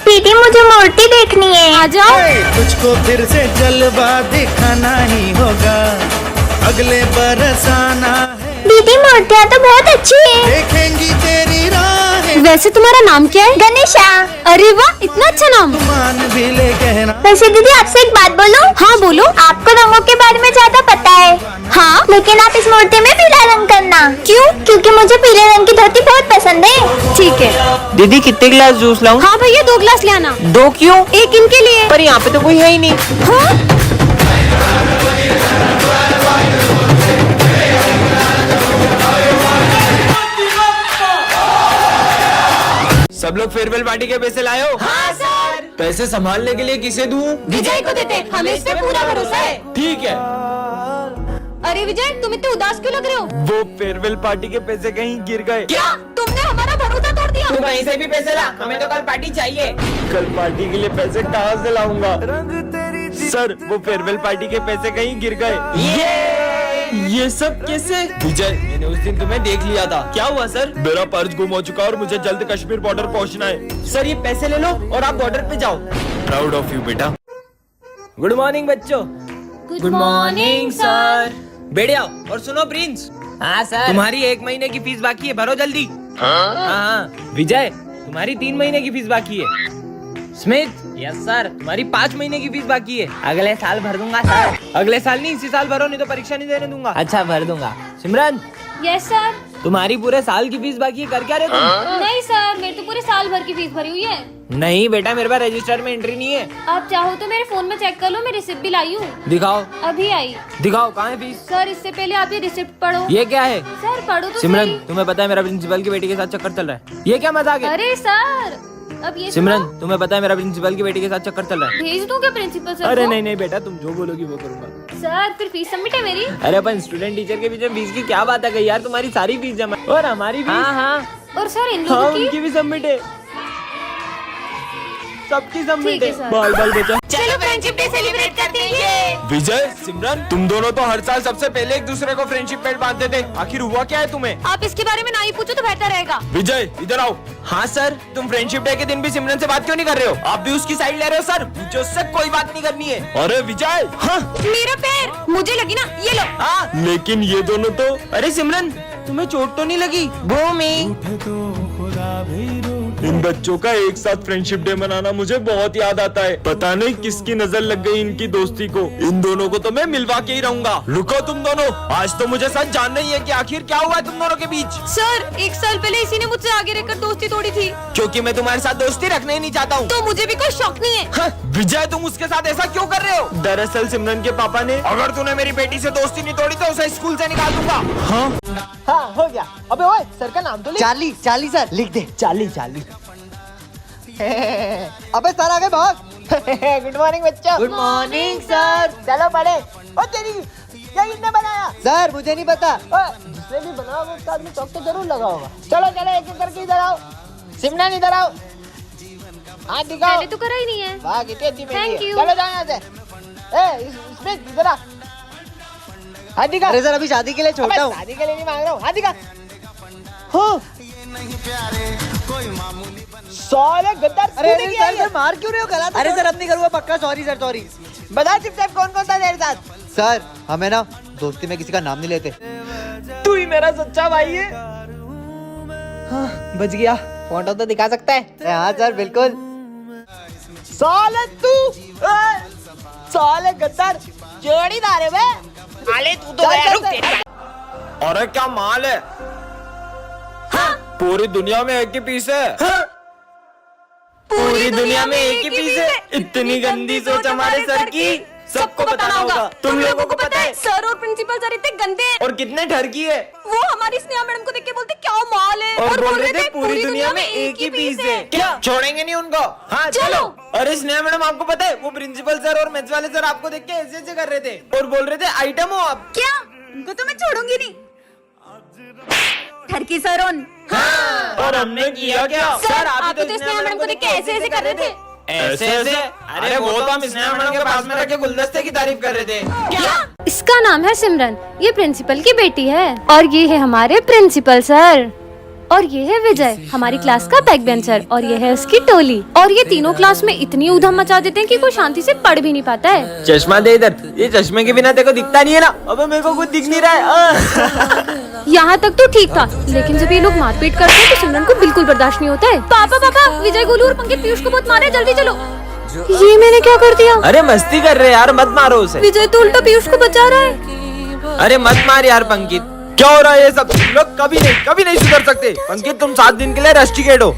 दीदी मुझे मूर्ति देखनी है। आ जाओ। तुझको फिर से जलवा दिखाना ही होगा, अगले बरस आना है। दीदी मूर्तियाँ तो बहुत अच्छी है। देखेंगी तेरी राहें। वैसे तुम्हारा नाम क्या है? गणेशा। अरे वाह, इतना अच्छा नाम। मान भी ले कहना। वैसे दीदी आपसे एक बात बोलूं? हाँ बोलो। आपको रंगों के बारे में ज्यादा पता है। हाँ, लेकिन आप इस मूर्ति में पीला रंग करना। क्यों? क्योंकि मुझे पीले रंग की धोती बहुत पसंद है। ठीक है। दीदी कितने गिलास जूस लाऊं? हाँ भैया 2 गिलास ले आना। 2 क्यों? एक इनके लिए। पर यहाँ पे तो कोई है ही नहीं। हाँ? सब लोग फेयरवेल पार्टी के पैसे लाए हो? हाँ सर। पैसे संभालने के लिए किसे दूं? विजय को देते, हमें इस पे पूरा भरोसा है। ठीक है। अरे विजय, तुम इतने उदास क्यों लग रहे हो? वो फेयरवेल पार्टी के पैसे कहीं गिर गए। क्या तुमने हमारा भरोसा तोड़ दिया? तू कहीं से भी पैसे ला, हमें तो कल पार्टी चाहिए। कल पार्टी के लिए पैसे कहाँ से लाऊंगा? सर, वो फेयरवेल पार्टी के पैसे कहीं गिर गए। ये सब कैसे? विजय, मैंने उस दिन तुम्हें देख लिया था। क्या हुआ सर? मेरा पर्स गुम हो चुका और मुझे जल्द कश्मीर बॉर्डर पहुंचना है। सर, ये पैसे ले लो और आप बॉर्डर पे जाओ। प्राउड ऑफ यू बेटा। गुड मॉर्निंग बच्चों। Good morning sir. बैठ जाओ और सुनो प्रिंस। हाँ सर। तुम्हारी 1 महीने की फीस बाकी है, भरो जल्दी। हाँ। विजय, तुम्हारी 3 महीने की फीस बाकी है। स्मिथ, यस सर, तुम्हारी 5 महीने की फीस बाकी है। अगले साल भर दूंगा सर। अगले साल नहीं, इसी साल भरो, नहीं तो परीक्षा नहीं देने दूंगा। अच्छा, भर दूंगा। सिमरन, यस सर। तुम्हारी पूरे साल की फीस बाकी है, कर क्या रहे तुम? नहीं सर, मेरी तो पूरे साल भर की फीस भरी हुई है। नहीं बेटा, मेरे पास रजिस्टर में एंट्री नहीं है। आप चाहो तो मेरे फोन में चेक कर लो, मैं रिसिप्ट भी लाई हूँ। दिखाओ। अभी आई। दिखाओ, कहाँ है फीस? सर इससे पहले आप ये रिसिप्ट पढ़ो। ये क्या है? सर पढ़ो तो सिमरन, सही। तुम्हें पता है मेरा प्रिंसिपल की बेटी के साथ चक्कर चल रहा है। ये क्या मजाक है? अरे सर, अब ये सिमरन, सुनो। तुम्हें पता है मेरा प्रिंसिपल की बेटी के साथ चक्कर चल रहा है। भेज दूं क्या प्रिंसिपल सर अरे को? नहीं नहीं बेटा, तुम जो बोलोगी वो करूंगा। सर फिर फीस सबमिट है मेरी। अरे अपन स्टूडेंट टीचर के बीच में फीस की क्या बात है यार, तुम्हारी सारी फीस जमा और हमारी फीस। हाँ हाँ। और सर इन हाँ, लोगों की? उनकी भी सबमिट है, सबकी सबमिट ठीक है है। सर। बाल बाल बचा। चलो फ्रेंडशिप डे सेलिब्रेट करते हैं। विजय, सिमरन, तुम दोनों तो हर साल सबसे पहले एक दूसरे को फ्रेंडशिप बैंड बांधते थे, आखिर हुआ क्या है तुम्हें? आप इसके बारे में ना ही पूछो तो बेहतर रहेगा। विजय इधर आओ। हाँ सर, तुम फ्रेंडशिप डे के दिन भी सिमरन से बात क्यों नहीं कर रहे हो? आप भी उसकी साइड ले रहे हो सर, मुझे उससे कोई बात नहीं करनी है। अरे विजय। हाँ मेरा पैर, मुझे लगी ना, ये लो। हाँ, लेकिन ये दोनों तो। अरे सिमरन, तुम्हें चोट तो नहीं लगी? भूमि, इन बच्चों का एक साथ फ्रेंडशिप डे मनाना मुझे बहुत याद आता है। पता नहीं किसकी नजर लग गई इनकी दोस्ती को। इन दोनों को तो मैं मिलवा के ही रहूंगा। रुको तुम दोनों, आज तो मुझे सच जानना ही है कि आखिर क्या हुआ है तुम दोनों के बीच। सर 1 साल पहले इसी ने मुझसे आगे रहकर दोस्ती तोड़ी थी। क्योंकि मैं तुम्हारे साथ दोस्ती रखना ही नहीं चाहता हूँ। तो मुझे भी कोई शौक नहीं है। हाँ, विजय, तुम उसके साथ ऐसा क्यों कर रहे हो? दरअसल सिमरन के पापा ने, अगर तूने मेरी बेटी से दोस्ती नहीं तोड़ी तो उसे स्कूल से निकाल दूंगा। हाँ हो गया। अबे ओए, सर का नाम तो लिख। चार्ली, चार्ली सर लिख दे। Charlie, Charlie. अबे सर आगे भाग। गुड मॉर्निंग बच्चों। Good morning sir. चलो पढ़े। ओ तेरी, क्या इसने बनाया? सर मुझे नहीं पता। जिसने भी बनाया वो उसका आदमी चौक तो जरूर लगा होगा। चलो चलो, एक एक करके इधर आओ। सिमरन इधर आओ, हाथ दिखाओ। मैंने तो करा ही नहीं है। वाह कितनी अच्छी मेहंदी है। Thank you। चलो जाओ यहाँ से। इसमें इधर आ, हाथ दिखा। अरे सर अभी शादी के लिए छोटा हूँ। शादी के लिए नहीं मांग रहा हूँ, हाथ दिखा। हाँ। साले गद्दार। अरे सर मार क्यों रहे हो? गलत। अरे सर अब नहीं करूँगा पक्का। Sorry sir, sorry. बता चुपचाप कौन कौन था तेरे साथ? सर हमें ना दोस्ती में किसी का नाम नहीं लेते। तू ही मेरा सच्चा भाई है। हाँ, बच गया। फोटो तो दिखा सकता है? हाँ सर बिल्कुल। साले तू, साले गद्दार, जोड़ीदार है बे। साले तू तो गया, रुक तेरी। अरे क्या माल है? हाँ? पूरी दुनिया में एक ही पीस है। हाँ? पूरी दुनिया में एक ही पीस है। इतनी गंदी सोच हमारे सर की, सबको बताना होगा। तुम लोगों को पता है सर और प्रिंसिपल सर इतने गंदे हैं। और कितने ठरकी है। वो हमारी स्नेहा मैडम को देख के बोलते क्या माल है, और बोल रहे थे पूरी दुनिया में एक ही पीस है। क्या छोड़ेंगे नहीं उनको? हाँ चलो। अरे स्नेहा मैडम, आपको पता है वो प्रिंसिपल सर और मैथ्स वाले सर आपको देख के ऐसे ऐसे कर रहे थे और बोल रहे थे आइटम हो आप। क्या? उनको तो मैं छोड़ूंगी नहीं। ठरकी सर हाँ। और हमने किया क्या? सर आप तो स्नेहा मैडम को देख के ऐसे ऐसे कर रहे थे। ऐसे ऐसे? अरे वो तो हम स्नेहा मैडम के पास में रख के गुलदस्ते की तारीफ कर रहे थे। क्या? इसका नाम है सिमरन, ये प्रिंसिपल की बेटी है और ये है हमारे प्रिंसिपल सर। और ये है विजय, हमारी क्लास का बैक बेंचर, और ये है उसकी टोली। और ये तीनों क्लास में इतनी उधम मचा देते हैं कि कोई शांति से पढ़ भी नहीं पाता है। चश्मा दे इधर, ये चश्मे के बिना तेरे को दिखता नहीं है ना? अबे मेरे को कुछ दिख नहीं रहा है। यहाँ तक तो ठीक था, लेकिन जब ये लोग मारपीट करते हैं तो सिमरन को बिल्कुल बर्दाश्त नहीं होता है। पापा पापा, विजय, गोलू और पंकित पीयूष को बहुत मारे, जल्दी चलो। ये मैंने क्या कर दिया? अरे मस्ती कर रहे यार, मत मारो उसे। विजय तो उल्टा पीयूष को बचा रहा है। अरे मत मार यार पंकित, क्या हो रहा है ये सब? तुम लोग कभी नहीं सुधर सकते। पंकित तुम 7 दिन के लिए रस्टिकेट हो,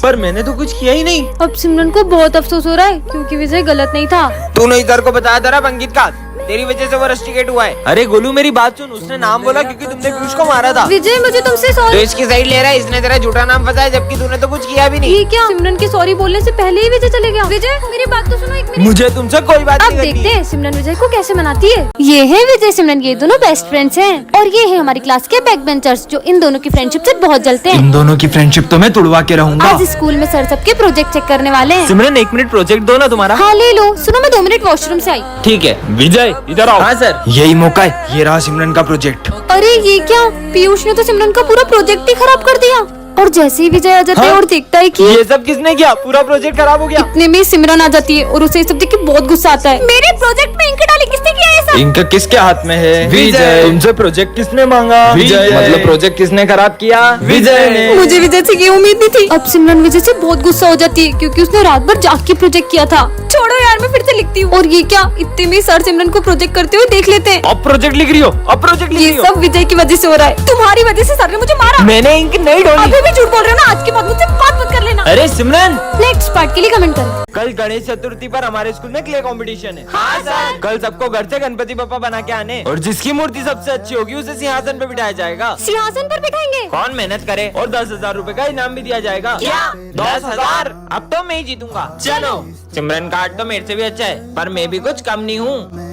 पर मैंने तो कुछ किया ही नहीं। अब सिमरन को बहुत अफसोस हो रहा है क्योंकि विजय गलत नहीं था। तूने इधर को बताया था ना पंकित का, तेरी वजह से वो रस्टिकेट हुआ है। अरे गोलू मेरी बात सुन, उसने नाम बोला क्योंकि तुमने पीयूष को मारा था। विजय मुझे तुमसे तो सॉरी। इसकी साइड ले रहा है, इसने तेरा झूठा नाम फंसाया जबकि तूने तो कुछ किया भी नहीं। ये क्या? सिमरन के सॉरी बोलने से पहले ही विजय चले गया। विजय मेरी बात तो सुनो एक मिनट। मुझे तुमसे कोई बात अब नहीं करनी। देखते हैं सिमरन विजय को कैसे मनाती है। ये है विजय सिमरन, ये दोनों बेस्ट फ्रेंड्स हैं। और ये है हमारी क्लास के बैक बेंचर्स जो इन दोनों की फ्रेंडशिप से बहुत जलते हैं। इन दोनों की फ्रेंडशिप तो मैं तुड़वा के रहूंगा। आज स्कूल में सर सबके प्रोजेक्ट चेक करने वाले हैं। सिमरन 1 मिनट प्रोजेक्ट दो ना तुम्हारा। हाँ ले लो। सुनो मैं 2 मिनट वॉशरूम से आई। ठीक है विजय इधर आओ। हाँ सर। यही मौका है, ये रहा सिमरन का प्रोजेक्ट। अरे ये क्या, पीयूष ने तो सिमरन का पूरा प्रोजेक्ट ही खराब कर दिया। और जैसे ही विजय आ जाता है और देखता है कि ये सब किसने किया? पूरा प्रोजेक्ट खराब हो गया। इतने में सिमरन आ जाती है और उसे ये सब देख के बहुत गुस्सा आता है। मेरे प्रोजेक्ट में इंक डाली किसने किया ये सब? इंक किसके हाथ में है? विजय। तुमसे प्रोजेक्ट किसने मांगा? विजय। मतलब प्रोजेक्ट किसने खराब किया? विजय ने। मुझे विजय से ये उम्मीद नहीं थी। अब सिमरन विजय से बहुत गुस्सा हो जाती है क्योंकि उसने रात भर जाग के प्रोजेक्ट किया था। छोड़ो यार, मैं फिर से लिखती हूँ। और ये क्या, इतने में सर सिमरन को प्रोजेक्ट करते हुए देख लेते हैं। अब प्रोजेक्ट लिख रही हो? अब प्रोजेक्ट लिख ये रही हो? सब विजय की वजह से हो रहा है। तुम्हारी वजह से सर ने मुझे मारा। मैंने इंक नहीं डाली। अभी भी झूठ बोल रहे हो ना? आज के बाद मुझसे बात मत कर लेना। अरे सिमरन, नेक्स्ट पार्ट के लिए कमेंट करो। कल गणेश चतुर्थी पर हमारे स्कूल में क्ले कंपटीशन है। हाँ सर। कल सबको घर से गणपति बप्पा बना के आने, और जिसकी मूर्ति सबसे अच्छी होगी उसे सिंहासन पे बिठाया जाएगा। सिंहासन पर बिठाएंगे? कौन मेहनत करे, और 10,000 रूपए का इनाम भी दिया जाएगा। क्या 10,000? अब तो मैं ही जीतूंगा। चलो। सिमरन का आर्ट तो मेरे से भी अच्छा है, पर मैं भी कुछ कम नहीं हूँ।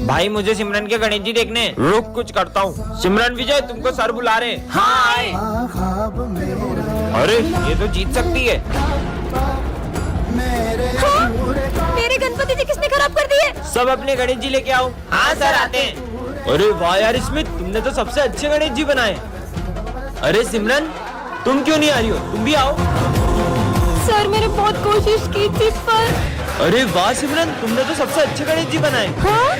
भाई मुझे सिमरन के गणेश जी देखने। रुक कुछ करता हूँ। सिमरन विजय तुमको सर बुला रहे। हाँ आए। अरे ये तो जीत सकती है। हाँ? मेरे गणपति जी किसने खराब कर दिए? सब अपने गणेश जी लेके आओ। हाँ सर आते हैं। अरे वाह यार स्मिथ, तुमने तो सबसे अच्छे गणेश जी बनाए। अरे सिमरन तुम क्यों नहीं आ रही हो? तुम भी आओ। सर मैंने बहुत कोशिश की थी पर। अरे वाह सिमरन, तुमने तो सबसे अच्छे गणेश जी बनाए। हाँ?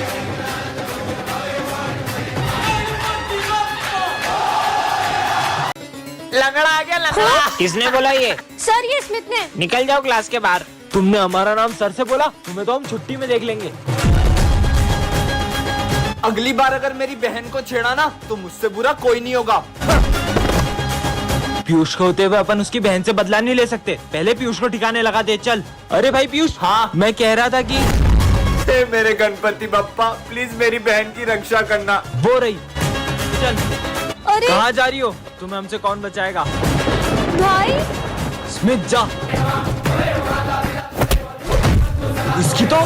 लंगड़ा आ गया लंगड़ा। किसने बोला ये? सर ये स्मिथ ने। निकल जाओ क्लास के बाहर। तुमने हमारा नाम सर से बोला, तुम्हें तो हम छुट्टी में देख लेंगे। अगली बार अगर मेरी बहन को छेड़ा ना तो मुझसे बुरा कोई नहीं होगा। पीयूष को होते हुए अपन उसकी बहन से बदला नहीं ले सकते। पहले पीयूष को ठिकाने लगा दे। चल। अरे भाई पीयूष। हाँ मैं कह रहा था कि हे मेरे गणपति बप्पा, प्लीज मेरी बहन की रक्षा करना। वो रही। चल। अरे कहाँ जा रही हो? तुम्हें हमसे कौन बचाएगा? भाई स्मिथ जा। इसकी तो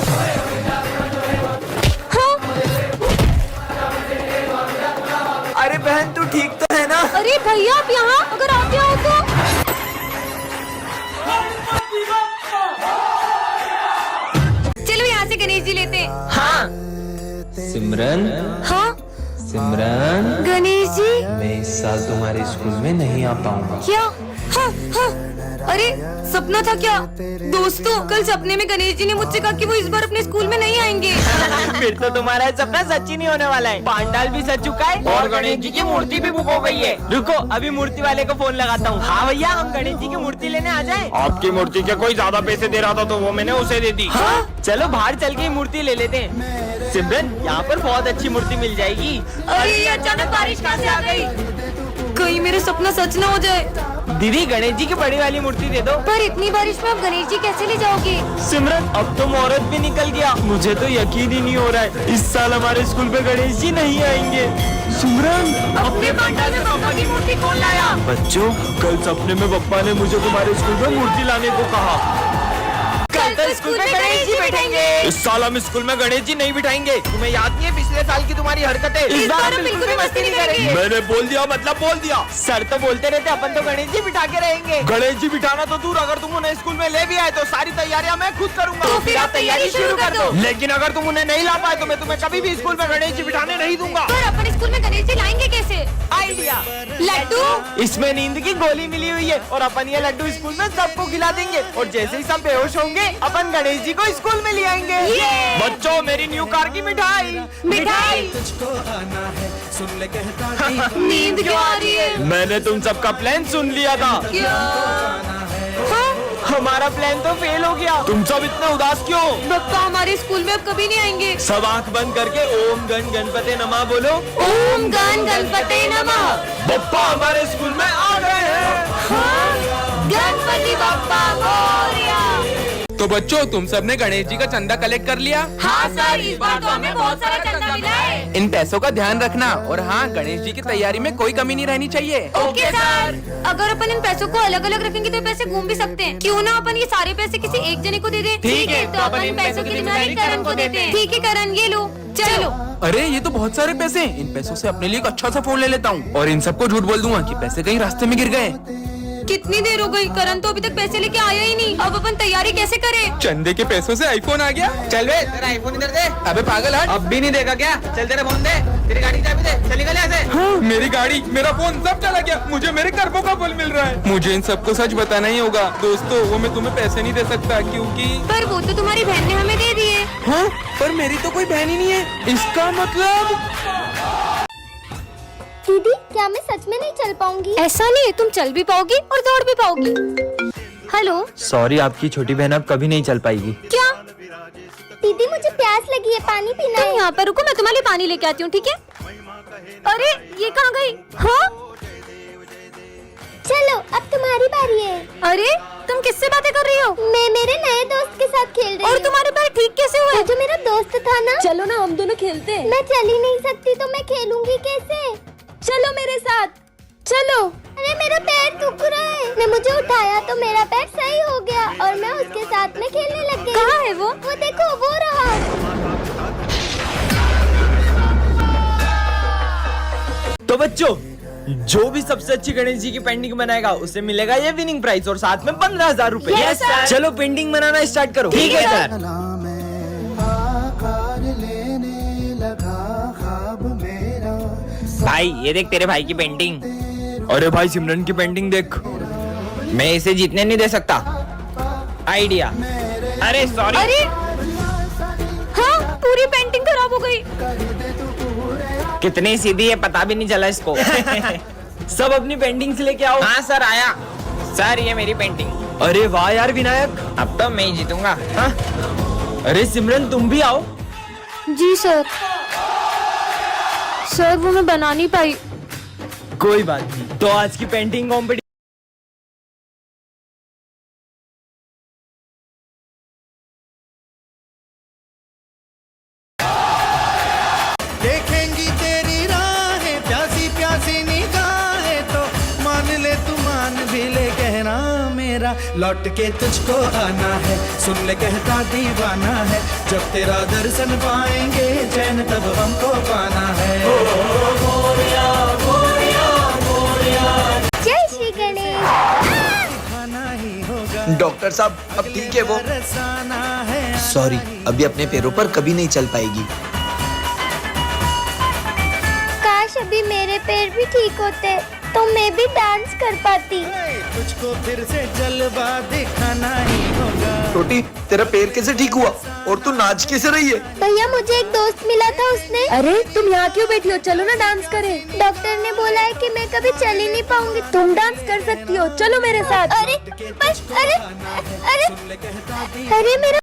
अरे बहन तू ठीक तो है ना? अरे भैया आप यहाँ, अगर आप यहाँ हो तो। चलो यहाँ से गणेश जी लेते हैं। हाँ। सिमरन। हाँ सिमरन गणेश जी। मैं इस साल तुम्हारे स्कूल में नहीं आ पाऊंगा। क्या? हाँ हाँ। अरे सपना था क्या? दोस्तों कल सपने में गणेश जी ने मुझसे कहा कि वो इस बार अपने स्कूल में नहीं आएंगे। फिर तो तुम्हारा सपना सच ही नहीं होने वाला है। पांडाल भी सज चुका है और गणेश जी की मूर्ति भी बुक हो गई है। रुको अभी मूर्ति वाले को फोन लगाता हूँ। हाँ भैया हम गणेश जी की मूर्ति लेने आ जाएं। आपकी मूर्ति के कोई ज्यादा पैसे दे रहा था तो वो मैंने उसे दे दी। हाँ? चलो बाहर चल के मूर्ति ले लेते हैं। सिमरन यहाँ पर बहुत अच्छी मूर्ति मिल जाएगी। अरे ये अचानक बारिश कहाँ से आ गई? कहीं मेरा सपना सच ना हो जाए। दीदी गणेश जी की बड़ी वाली मूर्ति दे दो। पर इतनी बारिश में आप गणेश जी कैसे ले जाओगे? सिमरन अब तो मुहूर्त भी निकल गया। मुझे तो यकीन ही नहीं हो रहा है इस साल हमारे स्कूल पे गणेश जी नहीं आएंगे। सिमरन अपने पंडाल में पापा की मूर्ति कौन लाया? बच्चों कल सपने में पप्पा ने मुझे तुम्हारे स्कूल में मूर्ति लाने को कहा। कल तो स्कूल में गणेश जी बैठेंगे। इस साल हम स्कूल में गणेश जी नहीं बिठाएंगे। तुम्हें याद नहीं है पिछले पिछले साल की तुम्हारी हरकतें। इस बार हम बिल्कुल भी मस्ती नहीं करेंगे। मैंने बोल दिया मतलब बोल दिया। सर तो बोलते रहते अपन तो गणेश जी बिठा के रहेंगे। गणेश जी बिठाना तो दूर, अगर तुम उन्हें स्कूल में ले भी आए तो सारी तैयारियां मैं खुद करूंगा। तो फिर आप तैयारी शुरू कर दो। लेकिन अगर तुम उन्हें नहीं ला पाए तो मैं तुम्हें कभी भी स्कूल में गणेश जी बिठाने नहीं दूंगा। पर अपन स्कूल में गणेश जी लाएंगे कैसे? आइडिया, लड्डू। इसमें नींद की गोली मिली हुई है और अपन ये लड्डू स्कूल में सबको खिला देंगे और जैसे ही सब बेहोश होंगे अपन गणेश जी को स्कूल में ले आएंगे। बच्चों मेरी न्यू कार की मिठाई। मिठाई। तुझको आना है सुन ले कहता नींद क्यों आ रही है? मैंने तुम सबका प्लान सुन लिया था। क्या? हमारा प्लान तो फेल हो गया। तुम सब इतने उदास क्यों? पप्पा हमारे स्कूल में अब कभी नहीं आएंगे। सब आंख बंद करके ओम गण गणपते नमः बोलो। ओम गण गणपते नमः। बप्पा हमारे स्कूल में आ गए हैं। गणपति बप्पा मोरया। तो बच्चों तुम सबने गणेश जी का चंदा कलेक्ट कर लिया? हाँ सर, इस बार तो हमें बहुत सारा चंदा मिला है। इन पैसों का ध्यान रखना और हाँ गणेश जी की तैयारी में कोई कमी नहीं रहनी चाहिए। Okay sir. अगर अपन इन पैसों को अलग अलग रखेंगे तो पैसे घूम भी सकते हैं। क्यों ना अपन ये सारे पैसे किसी एक जने को दे दें? ठीक है, तो अपन इन पैसों की जिम्मेदारी करण को देते हैं। ठीक है करण, ये लो, चलो। अरे ये तो बहुत सारे पैसे हैं। इन पैसों से अपने लिए एक अच्छा सा फोन ले लेता हूँ और इन सबको झूठ बोल दूंगा कि पैसे कहीं रास्ते में गिर गए। कितनी देर हो गई, करण तो अभी तक पैसे लेके आया ही नहीं। अब अपन तैयारी कैसे करें? चंदे के पैसों से आईफोन आ गया। चल बे, तेरा आईफोन इधर दे। अबे पागल हट। अब भी नहीं देगा क्या? चल तेरा फोन दे, तेरी गाड़ी चाबी दे, चल निकल यहाँ से। हाँ, मेरी गाड़ी, मेरा फोन सब चला गया। मुझे मेरे कर्मों का फल मिल रहा है। मुझे इन सबको सच बताना ही होगा। दोस्तों वो मैं तुम्हें पैसे नहीं दे सकता क्योंकि पर वो तो तुम्हारी बहन ने हमें दे दिए। हाँ पर मेरी तो कोई बहन ही नहीं है। इसका मतलब दीदी क्या मैं सच में नहीं चल पाऊंगी? ऐसा नहीं है, तुम चल भी पाओगी और दौड़ भी पाओगी। हेलो। सॉरी, आपकी छोटी बहन अब कभी नहीं चल पाएगी। क्या? दीदी मुझे प्यास लगी है, पानी पीना तुम है। यहाँ पर रुको, मैं तुम्हारे लिए पानी लेके आती हूँ, ठीक है? अरे ये कहाँ गई? हाँ चलो अब तुम्हारी बारी है। अरे तुम किससे बातें कर रही हो? मैं मेरे नए दोस्त के साथ खेल रही और हूँ। तुम्हारे पैर ठीक कैसे हुए? वो जो मेरा दोस्त था ना। चलो ना हम दोनों खेलते हैं। मैं चल ही नहीं सकती तो मैं खेलूंगी कैसे? चलो मेरे साथ, चलो। अरे मेरा पैर दुख रहा है। ने मुझे उठाया तो मेरा पैर सही हो गया और मैं उसके साथ में खेलने लग गई। कहाँ है वो? वो देखो वो रहा। तो बच्चों जो भी सबसे अच्छी गणेश जी की पेंटिंग बनाएगा उसे मिलेगा ये विनिंग प्राइज और साथ में 15,000 रूपए। Yes, sir. चलो पेंटिंग बनाना स्टार्ट करो। ठीक है सर। भाई ये देख तेरे भाई की पेंटिंग। अरे भाई सिमरन की पेंटिंग देख। मैं इसे जीतने नहीं दे सकता। आइडिया। अरे सॉरी। अरे हाँ, पूरी पेंटिंग खराब हो गई। कितनी सीधी है पता भी नहीं चला इसको। सब अपनी पेंटिंग्स लेके आओ। हाँ सर आया। सर ये मेरी पेंटिंग। अरे वाह यार विनायक। अब तो मैं ही जीतूंगा। हाँ? अरे सिमरन तुम भी आओ। जी सर। सर वो मैं बना नहीं पाई। कोई बात नहीं, तो आज की पेंटिंग कॉम्पिटिशन देखेंगी तेरी राहें प्यासी प्यासी निगाहें तो मान ले तू मान भी ले कहना मेरा लौट के तुझको आना है सुन ले कहता दीवाना है जब तेरा दर्शन पाएंगे चैन तब हमको पाना है। जय श्री गणेश। खाना ही होगा डॉक्टर साहब अब ठीक है वो? बरसाना है। सॉरी अभी अपने पैरों पर कभी नहीं चल पाएगी। काश अभी मेरे पैर भी ठीक होते तो मैं भी डांस कर पाती। तुझको फिर से जलवा दिखाना ही होगा। छोटी तेरा पैर कैसे ठीक हुआ और तू नाच कैसे रही है? भैया मुझे एक दोस्त मिला था, उसने। अरे तुम यहाँ क्यों बैठी हो? चलो ना डांस करें। डॉक्टर ने बोला है कि मैं कभी चल ही नहीं पाऊंगी। तुम डांस कर सकती हो, चलो मेरे साथ। अरे बस अरे अरे अरे मेरा